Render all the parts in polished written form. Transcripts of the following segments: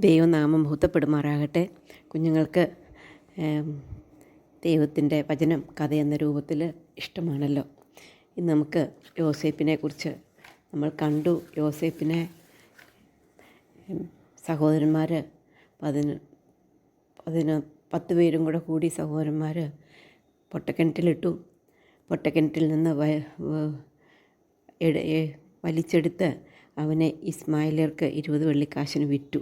ദൈവനാമം മഹത്വപ്പെടുമാറാകട്ടെ. കുഞ്ഞുങ്ങൾക്ക് ദൈവത്തിൻ്റെ വചനം കഥ എന്ന രൂപത്തിൽ ഇഷ്ടമാണല്ലോ. ഇന്ന് നമുക്ക് യോസേപ്പിനെ കുറിച്ച് നമ്മൾ കണ്ടു. യോസേപ്പിനെ സഹോദരന്മാർ 10 പേരും കൂടി സഹോദരന്മാർ പൊട്ടക്കിണറ്റിലിട്ടു. പൊട്ടക്കിണറ്റിൽ നിന്ന് വലിച്ചെടുത്ത് അവനെ ഇസ്മായിലർക്ക് 20 വെള്ളിക്കാശിന് വിറ്റു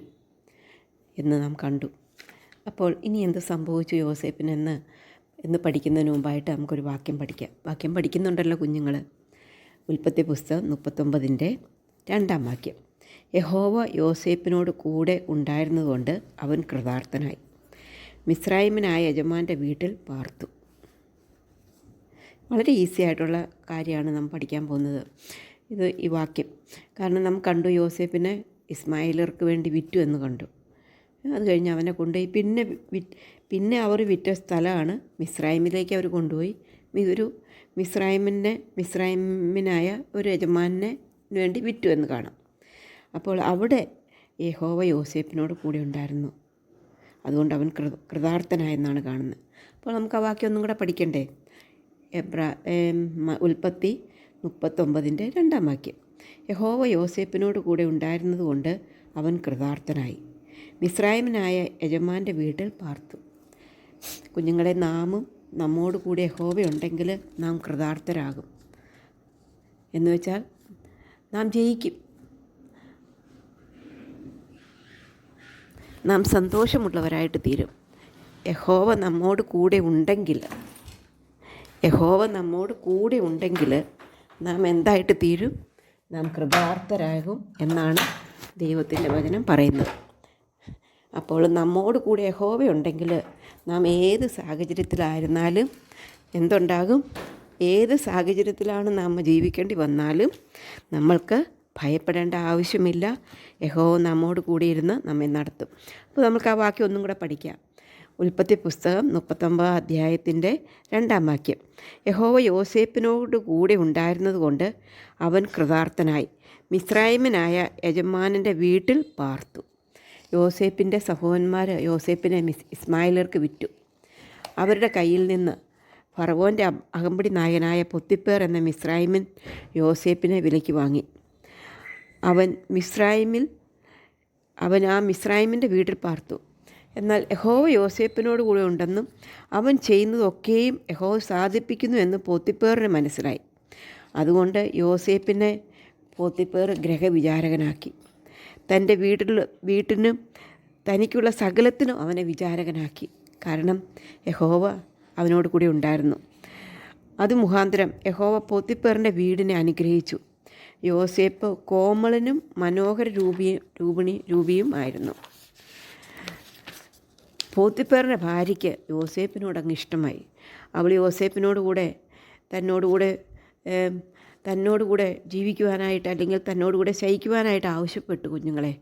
എന്ന് നാം കണ്ടു. അപ്പോൾ ഇനി എന്ത് സംഭവിച്ചു യോസേപ്പിനെന്ന് പഠിക്കുന്നതിന് മുമ്പായിട്ട് നമുക്കൊരു വാക്യം പഠിക്കാം. വാക്യം പഠിക്കുന്നുണ്ടല്ലോ കുഞ്ഞുങ്ങൾ. ഉൽപ്പത്തി പുസ്തകം 39-ന്റെ 2-ാം വാക്യം. യഹോവ യോസേപ്പിനോട് കൂടെ ഉണ്ടായിരുന്നതുകൊണ്ട് അവൻ കൃതാർത്ഥനായി, മിസ്രയീമ്യനായ യജമാൻ്റെ വീട്ടിൽ പാർത്തു. വളരെ ഈസി ആയിട്ടുള്ള കാര്യമാണ് നാം പഠിക്കാൻ പോകുന്നത് ഈ വാക്യം. കാരണം നാം കണ്ടു യോസേപ്പിനെ ഇസ്മായിലർക്ക് വേണ്ടി വിറ്റു എന്ന് കണ്ടു. അത് കഴിഞ്ഞ് അവനെ കൊണ്ടുപോയി പിന്നെ അവർ വിറ്റ സ്ഥലമാണ് മിസ്രയീമിലേക്ക് അവർ കൊണ്ടുപോയി. ഒരു മിസ്രയീമ്യനായ ഒരു യജമാനെ വേണ്ടി വിറ്റു എന്ന് കാണാം. അപ്പോൾ അവിടെ യഹോവ യോസേപ്പിനോട് കൂടെ ഉണ്ടായിരുന്നു, അതുകൊണ്ട് അവൻ കൃതാർത്ഥനായെന്നാണ് കാണുന്നത്. അപ്പോൾ നമുക്ക് ആ വാക്യം ഒന്നും കൂടെ പഠിക്കണ്ടേ? ഉൽപ്പത്തി 39-ന്റെ 2-ാം വാക്യം. യഹോവ യോസേപ്പിനോട് കൂടെ ഉണ്ടായിരുന്നതുകൊണ്ട് അവൻ കൃതാർത്ഥനായി, മിസ്രയീമ്യനായ യജമാൻ്റെ വീട്ടിൽ പാർത്തു. കുഞ്ഞുങ്ങളെ, നമ്മോട് കൂടെ യഹോവയുണ്ടെങ്കിൽ നാം കൃതാർത്ഥരാകും. എന്ന് വെച്ചാൽ നാം ജയിക്കും, നാം സന്തോഷമുള്ളവരായിട്ട് തീരും. യഹോവ നമ്മോട് കൂടെ ഉണ്ടെങ്കിൽ നാം എന്തായിട്ട് തീരും? നാം കൃതാർത്ഥരാകും എന്നാണ് ദൈവത്തിൻ്റെ വചനം പറയുന്നത്. അപ്പോൾ നമ്മോട് കൂടെ യഹോവയുണ്ടെങ്കിൽ നാം ഏത് സാഹചര്യത്തിലായിരുന്നാലും എന്തുണ്ടാകും? ഏത് സാഹചര്യത്തിലാണ് നാം ജീവിക്കേണ്ടി വന്നാലും നമ്മൾക്ക് ഭയപ്പെടേണ്ട ആവശ്യമില്ല. യഹോവ നമ്മോട് കൂടി ഇരുന്ന് നമ്മെ നടത്തും. അപ്പോൾ നമുക്ക് ആ വാക്യം ഒന്നും കൂടെ പഠിക്കാം. ഉൽപ്പത്തി പുസ്തകം 39-ന്റെ 2-ാം വാക്യം. യഹോവ യോസേപ്പിനോട് കൂടെ ഉണ്ടായിരുന്നതുകൊണ്ട് അവൻ കൃതാർത്ഥനായി, മിസ്രയീമ്യനായ യജമാനൻ്റെ വീട്ടിൽ പാർത്തു. യോസേപ്പിൻ്റെ സഹോദരന്മാർ യോസേപ്പിനെ ഇസ്മായിലർക്ക് വിറ്റു. അവരുടെ കയ്യിൽ നിന്ന് ഫറവോൻ്റെ അകമ്പടി നായകനായ പൊത്തിപ്പേർ എന്ന മിസ്രയീമ്യൻ യോസേപ്പിനെ വിലയ്ക്ക് വാങ്ങി. അവൻ ആ മിസ്രയീമ്യൻ്റെ വീട്ടിൽ പാർത്തു. എന്നാൽ യഹോവ യോസേപ്പിനോട് കൂടെ ഉണ്ടെന്നും അവൻ ചെയ്യുന്നതൊക്കെയും യഹോവ സാധിപ്പിക്കുന്നു എന്ന് പോത്തിപ്പേറിന് മനസ്സിലായി. അതുകൊണ്ട് യോസേപ്പിനെ പോത്തിപ്പേർ ഗ്രഹവിചാരകനാക്കി. തൻ്റെ വീട്ടിനും തനിക്കുള്ള സകലത്തിനും അവനെ വിചാരകനാക്കി. കാരണം യഹോവ അവനോട് കൂടി ഉണ്ടായിരുന്നു. അത് മുഖാന്തരം യഹോവ പോത്തിപ്പേറിൻ്റെ വീടിനെ അനുഗ്രഹിച്ചു. യോസേപ്പ് കോമളനും മനോഹര രൂപിയും ആയിരുന്നു. പോത്തിപ്പേറിൻ്റെ ഭാര്യയ്ക്ക് യോസേപ്പിനോടങ്ങ് ഇഷ്ടമായി. അവൾ യോസേപ്പിനോടുകൂടെ തന്നോടുകൂടെ ജീവിക്കുവാനായിട്ട്, അല്ലെങ്കിൽ തന്നോടുകൂടെ ശയിക്കുവാനായിട്ട് ആവശ്യപ്പെട്ടു കുഞ്ഞുങ്ങളെ.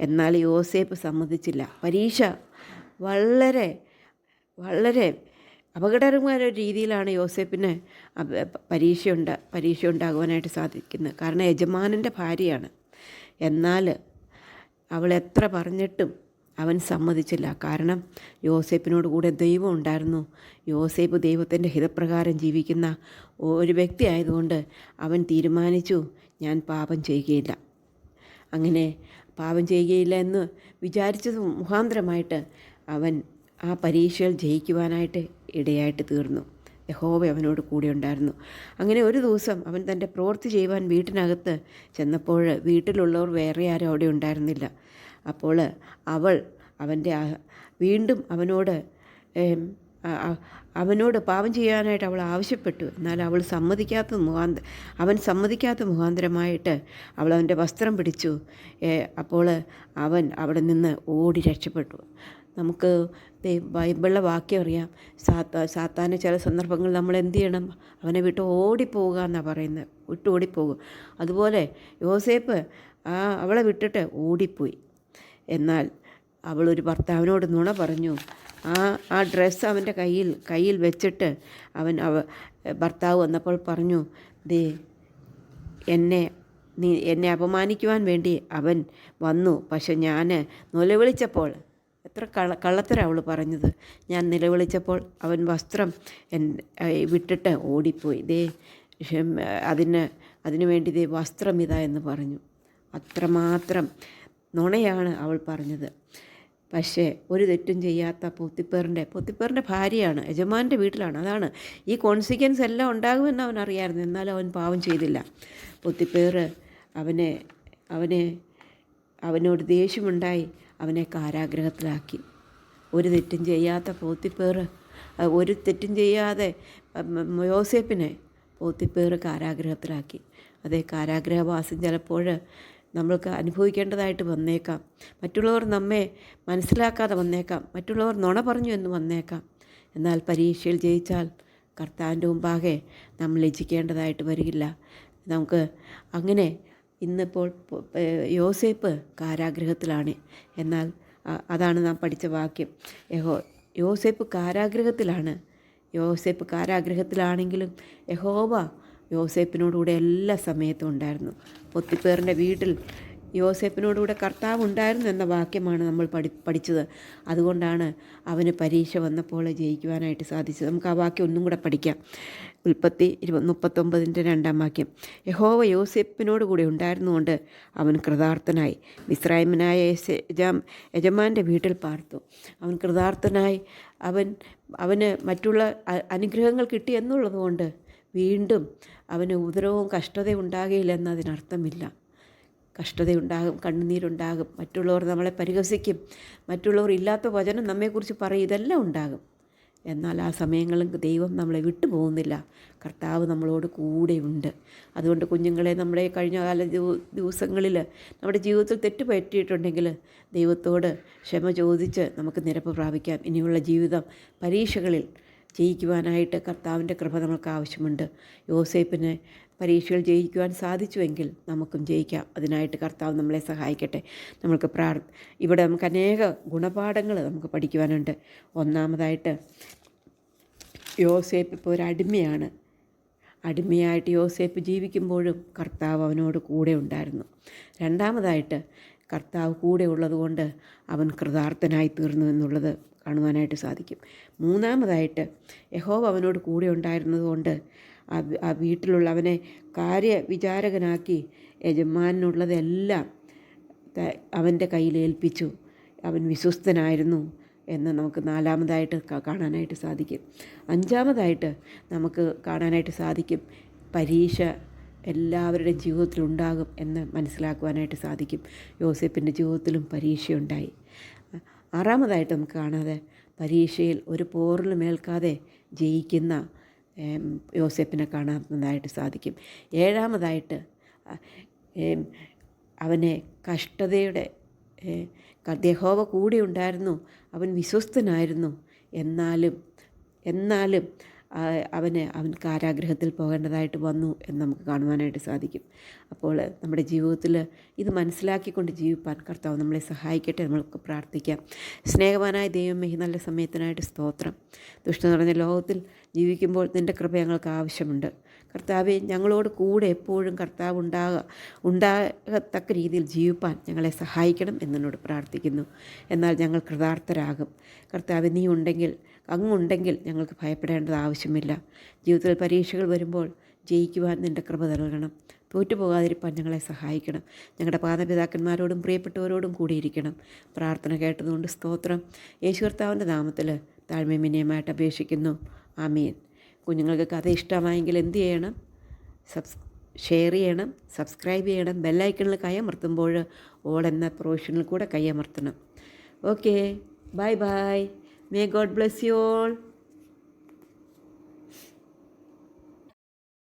എന്നാൽ യോസേപ്പ് സമ്മതിച്ചില്ല. പരീക്ഷ വളരെ വളരെ അപകടകരമായ രീതിയിലാണ് യോസേപ്പിന് പരീക്ഷ ഉണ്ടാകുവാനായിട്ട് സാധിക്കുന്നത്. കാരണം യജമാനൻ്റെ ഭാര്യയാണ്. എന്നാൽ അവൾ എത്ര പറഞ്ഞിട്ടും അവൻ സമ്മതിച്ചില്ല. കാരണം യോസേപ്പിനോട് കൂടെ ദൈവം ഉണ്ടായിരുന്നു. യോസേപ്പ് ദൈവത്തിൻ്റെ ഹിതപ്രകാരം ജീവിക്കുന്ന ഒരു വ്യക്തി ആയതുകൊണ്ട് അവൻ തീരുമാനിച്ചു, ഞാൻ പാപം ചെയ്യുകയില്ല. അങ്ങനെ പാപം ചെയ്യുകയില്ല എന്ന് വിചാരിച്ചത് മുഖാന്തരമായിട്ട് അവൻ ആ പരീക്ഷയിൽ ജയിക്കുവാനായിട്ട് ഇടയായിട്ട് തീർന്നു. യഹോവ അവനോട് കൂടെ ഉണ്ടായിരുന്നു. അങ്ങനെ ഒരു ദിവസം അവൻ തൻ്റെ പ്രവൃത്തി ചെയ്യുവാൻ വീട്ടിനകത്ത് ചെന്നപ്പോൾ വീട്ടിലുള്ളവർ വേറെ ആരും അവിടെ ഉണ്ടായിരുന്നില്ല. അപ്പോൾ അവൾ വീണ്ടും അവനോട് പാപം ചെയ്യാനായിട്ട് അവൾ ആവശ്യപ്പെട്ടു. എന്നാൽ അവൻ സമ്മതിക്കാത്ത മുഖാന്തരമായിട്ട് അവൾ അവൻ്റെ വസ്ത്രം പിടിച്ചു. അപ്പോൾ അവൻ അവിടെ നിന്ന് ഓടി രക്ഷപ്പെട്ടു. നമുക്ക് ബൈബിളിലെ വാക്യം അറിയാം. സാത്താന് ചില സന്ദർഭങ്ങളിൽ നമ്മൾ എന്ത് ചെയ്യണം? അവനെ വിട്ട് ഓടിപ്പോവുക എന്നാണ് പറയുന്നത്. ഓടിപ്പോകും. അതുപോലെ യോസേപ്പ് അവളെ വിട്ടിട്ട് ഓടിപ്പോയി. എന്നാൽ അവളൊരു ഭർത്താവിനോട് നുണ പറഞ്ഞു. ആ ഡ്രസ്സ് അവൻ്റെ കയ്യിൽ വെച്ചിട്ട് ഭർത്താവ് വന്നപ്പോൾ പറഞ്ഞു, ദേ എന്നെ നീ എന്നെ അപമാനിക്കുവാൻ വേണ്ടി അവൻ വന്നു. പക്ഷെ ഞാൻ നിലവിളിച്ചപ്പോൾ, എത്ര കള്ളത്തരം അവൾ പറഞ്ഞത്. ഞാൻ നിലവിളിച്ചപ്പോൾ അവൻ വസ്ത്രം വിട്ടിട്ട് ഓടിപ്പോയി. അതിനു വേണ്ടി വസ്ത്രം ഇതാ എന്ന് പറഞ്ഞു. അത്രമാത്രം നുണയാണ് അവൾ പറഞ്ഞത്. പക്ഷേ ഒരു തെറ്റും ചെയ്യാത്ത പോത്തിപ്പേറിൻ്റെ ഭാര്യയാണ്, യജമാൻ്റെ വീട്ടിലാണ്. അതാണ് ഈ കോൺസിക്വൻസ് എല്ലാം ഉണ്ടാകുമെന്ന് അവൻ അറിയാമായിരുന്നു. എന്നാലും അവൻ പാവം ചെയ്തില്ല. പോത്തിപ്പേർ അവനോട് ദേഷ്യമുണ്ടായി അവനെ കാരാഗ്രഹത്തിലാക്കി. ഒരു തെറ്റും ചെയ്യാത്ത പോത്തിപ്പേർ, ഒരു തെറ്റും ചെയ്യാതെ യോസേപ്പിനെ പോത്തിപ്പേർ കാരാഗ്രഹത്തിലാക്കി. അതേ, കാരാഗ്രഹവാസം ചിലപ്പോൾ നമ്മൾക്ക് അനുഭവിക്കേണ്ടതായിട്ട് വന്നേക്കാം. മറ്റുള്ളവർ നമ്മെ മനസ്സിലാക്കാതെ വന്നേക്കാം. മറ്റുള്ളവർ നുണ പറഞ്ഞു എന്ന് വന്നേക്കാം. എന്നാൽ പരീക്ഷയിൽ ജയിച്ചാൽ കർത്താവിൻ്റെ മുമ്പാകെ നമ്മൾ ലജ്ജിക്കേണ്ടതായിട്ട് വരില്ല. നമുക്ക് അങ്ങനെ ഇന്നിപ്പോൾ യോസേപ്പ് കാരാഗ്രഹത്തിലാണ്. എന്നാൽ അതാണ് നാം പഠിച്ച വാക്യം. യോസേപ്പ് കാരാഗ്രഹത്തിലാണ്. യോസേപ്പ് കാരാഗ്രഹത്തിലാണെങ്കിലും യഹോവ യോസേപ്പിനോടുകൂടെ എല്ലാ സമയത്തും ഉണ്ടായിരുന്നു. പോത്തിപ്പേറിൻ്റെ വീട്ടിൽ യോസേപ്പിനോടുകൂടെ കർത്താവ് ഉണ്ടായിരുന്നു എന്ന വാക്യമാണ് നമ്മൾ പഠിച്ചത്. അതുകൊണ്ടാണ് അവന് പരീക്ഷ വന്നപ്പോൾ ജയിക്കുവാനായിട്ട് സാധിച്ചത്. നമുക്ക് ആ വാക്യം ഒന്നും കൂടെ പഠിക്കാം. ഉൽപ്പത്തി 39:2 വാക്യം. യഹോവ യോസേപ്പിനോട് കൂടെ ഉണ്ടായിരുന്നുകൊണ്ട് അവൻ കൃതാർത്ഥനായി മിസ്രയീമ്യനായ യജമാൻ്റെ വീട്ടിൽ പാർത്തു. അവൻ കൃതാർത്ഥനായി. അവന് മറ്റുള്ള അനുഗ്രഹങ്ങൾ കിട്ടി എന്നുള്ളതുകൊണ്ട് വീണ്ടും അവന് ഉപദ്രവവും കഷ്ടതയും ഉണ്ടാകുകയില്ല എന്നതിനർത്ഥമില്ല. കഷ്ടതയുണ്ടാകും, കണ്ണുനീരുണ്ടാകും, മറ്റുള്ളവർ നമ്മളെ പരിഹസിക്കും, മറ്റുള്ളവർ ഇല്ലാത്ത വചനം നമ്മെക്കുറിച്ച് പറയും, ഇതെല്ലാം ഉണ്ടാകും. എന്നാൽ ആ സമയങ്ങളിൽ ദൈവം നമ്മളെ വിട്ടുപോകുന്നില്ല. കർത്താവ് നമ്മളോട് കൂടെയുണ്ട്. അതുകൊണ്ട് കുഞ്ഞുങ്ങളെ, നമ്മുടെ കഴിഞ്ഞ കാല ദിവസങ്ങളിൽ നമ്മുടെ ജീവിതത്തിൽ തെറ്റ് പറ്റിയിട്ടുണ്ടെങ്കിൽ ദൈവത്തോട് ക്ഷമ ചോദിച്ച് നമുക്ക് നിരപ്പ് പ്രാപിക്കാം. ഇനിയുള്ള ജീവിതം പരീക്ഷകളിൽ ജയിക്കുവാനായിട്ട് കർത്താവിൻ്റെ കൃപ നമുക്ക് ആവശ്യമുണ്ട്. യോസേപ്പിന് പരീക്ഷയിൽ ജയിക്കുവാൻ സാധിച്ചുവെങ്കിൽ നമുക്കും ജയിക്കാം. അതിനായിട്ട് കർത്താവ് നമ്മളെ സഹായിക്കട്ടെ. നമുക്ക് ഇവിടെ നമുക്ക് അനേക ഗുണപാഠങ്ങൾ നമുക്ക് പഠിക്കുവാനുണ്ട്. ഒന്നാമതായിട്ട്, യോസേപ്പ് ഇപ്പോൾ ഒരു അടിമയാണ്. അടിമയായിട്ട് യോസേപ്പ് ജീവിക്കുമ്പോഴും കർത്താവ് അവനോട് കൂടെ ഉണ്ടായിരുന്നു. രണ്ടാമതായിട്ട്, കർത്താവ് കൂടെ ഉള്ളതുകൊണ്ട് അവൻ കൃതാർത്ഥനായി തീർന്നു എന്നുള്ളത് കാണുവാനായിട്ട് സാധിക്കും. മൂന്നാമതായിട്ട്, യഹോവ അവനോട് കൂടെ ഉണ്ടായിരുന്നതുകൊണ്ട് ആ വീട്ടിലുള്ള അവനെ കാര്യവിചാരകനാക്കി യജമാനുള്ളതെല്ലാം അവൻ്റെ കയ്യിൽ ഏൽപ്പിച്ചു. അവൻ വിശ്വസ്തനായിരുന്നു എന്ന് നമുക്ക് നാലാമതായിട്ട് കാണാനായിട്ട് സാധിക്കും. അഞ്ചാമതായിട്ട് നമുക്ക് കാണാനായിട്ട് സാധിക്കും, പരീക്ഷ എല്ലാവരുടെയും ജീവിതത്തിലുണ്ടാകും എന്ന് മനസ്സിലാക്കുവാനായിട്ട് സാധിക്കും. യോസേപ്പിൻ്റെ ജീവിതത്തിലും പരീക്ഷയുണ്ടായി. ആറാമതായിട്ട് നമുക്ക് കാണാതെ പരീക്ഷയിൽ ഒരു പോറിലും ഏൽക്കാതെ ജയിക്കുന്ന യോസേപ്പിനെ കാണാനായിട്ട് സാധിക്കും. ഏഴാമതായിട്ട്, അവനെ കഷ്ടതയുടെ യഹോവ കൂടെ ഉണ്ടായിരുന്നു, അവൻ വിശ്വസ്തനായിരുന്നു. എന്നാലും അവൻ കാരാഗ്രഹത്തിൽ പോകേണ്ടതായിട്ട് വന്നു എന്ന് നമുക്ക് കാണുവാനായിട്ട് സാധിക്കും. അപ്പോൾ നമ്മുടെ ജീവിതത്തിൽ ഇത് മനസ്സിലാക്കിക്കൊണ്ട് ജീവിപ്പാൻ കർത്താവ് നമ്മളെ സഹായിക്കട്ടെ. നമ്മൾക്ക് പ്രാർത്ഥിക്കാം. സ്നേഹവാനായ ദൈവമേ, നല്ല സമയത്തിനായിട്ട് സ്തോത്രം. ദുഷ്ടം നിറഞ്ഞ ലോകത്തിൽ ജീവിക്കുമ്പോൾ നിൻ്റെ കൃപ ഞങ്ങൾക്ക് ആവശ്യമുണ്ട്. കർത്താവെ, ഞങ്ങളോട് കൂടെ എപ്പോഴും കർത്താവ് ഉണ്ടാകത്തക്ക രീതിയിൽ ജീവിപ്പാൻ ഞങ്ങളെ സഹായിക്കണം എന്നോട് പ്രാർത്ഥിക്കുന്നു. എന്നാൽ ഞങ്ങൾ കൃതാർത്ഥരാകും. കർത്താവ്, നീ ഉണ്ടെങ്കിൽ, അങ്ങുണ്ടെങ്കിൽ ഞങ്ങൾക്ക് ഭയപ്പെടേണ്ടത് ആവശ്യമില്ല. ജീവിതത്തിൽ പരീക്ഷകൾ വരുമ്പോൾ ജയിക്കുവാൻ നിൻ്റെ കൃപ നൽകണം. തോറ്റുപോകാതിരിക്കാൻ ഞങ്ങളെ സഹായിക്കണം. ഞങ്ങളുടെ മാതാപിതാക്കന്മാരോടും പ്രിയപ്പെട്ടവരോടും കൂടിയിരിക്കണം. പ്രാർത്ഥന കേട്ടതുകൊണ്ട് സ്തോത്രം. യേശു കർത്താവിൻ്റെ നാമത്തിൽ താഴ്മയും വിനയമായിട്ട് അപേക്ഷിക്കുന്നു. ആമീൻ. കുഞ്ഞുങ്ങൾക്ക് കഥ ഇഷ്ടമായെങ്കിൽ എന്ത് ചെയ്യണം? ഷെയർ ചെയ്യണം, സബ്സ്ക്രൈബ് ചെയ്യണം. ബെല്ലൈക്കണിൽ കൈയമർത്തുമ്പോൾ ഓൾ എന്ന പ്രൊവിഷനിൽ കൂടെ കൈയമർത്തണം. Okay, bye bye. May God bless you all.